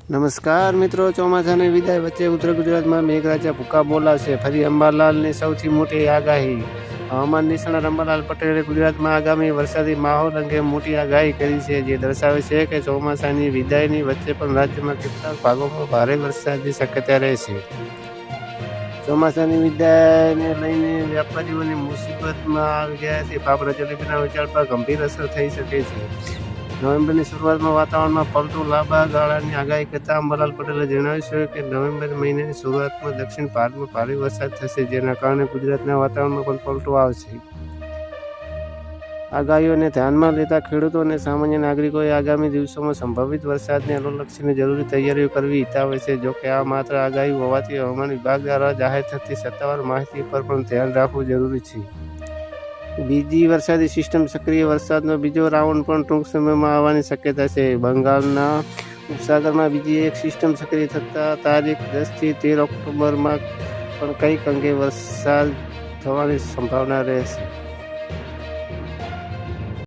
નમસ્કાર મિત્રો, ચોમાસાની વિદાય વચ્ચે ઉત્તર ગુજરાતમાં મેઘરાજા ભૂકા બોલાશે. ફરી અંબાલાલની સૌથી મોટી આગાહી. હવામાન નિષ્ણાત અંબાલાલ પટેલે ગુજરાતમાં આગામી વરસાદી માહોલ અંગે મોટી આગાહી કરી છે, જે દર્શાવે છે કે ચોમાસાની વિદાયની વચ્ચે પણ રાજ્યમાં કેટલાક ભાગોમાં ભારે વરસાદની શક્યતા રહેશે. ચોમાસાની વિદાયને લઈને વેપારીઓની મુસીબતમાં આવી ગયા છે. ફાફડા જલેબીના વેચાણ પર ગંભીર અસર થઈ શકે છે. નવેમ્બરની શરૂઆતમાં વાતાવરણમાં પલટો. લાંબા ગાળાની આગાહી કરતા અંબાલાલ પટેલે જણાવ્યું છે કે નવેમ્બર મહિનાની શરૂઆતમાં દક્ષિણ ભારતમાં ભારે વરસાદ થશે, જેના કારણે ગુજરાતના વાતાવરણમાં પણ પલટો આવશે. આગાહીઓને ધ્યાનમાં લેતા ખેડૂતો અને સામાન્ય નાગરિકોએ આગામી દિવસોમાં સંભવિત વરસાદને અનુલક્ષીને જરૂરી તૈયારીઓ કરવી હિતાવહ છે. જોકે આ માત્ર આગાહી હોવાથી હવામાન વિભાગ દ્વારા જાહેર થતી સત્તાવાર માહિતી પર પણ ધ્યાન રાખવું જરૂરી છે. બીજી વરસાદી સિસ્ટમ સક્રિય. વરસાદનો બીજો રાઉન્ડ પણ ટૂંક સમયમાં આવવાની શક્યતા છે. બંગાળના ઉપસાગરમાં બીજી એક સિસ્ટમ સક્રિય થતાં તારીખ 10 થી 13 ઓક્ટોબરમાં પણ કંઈક અંશે વરસાદ થવાની સંભાવના રહેશે.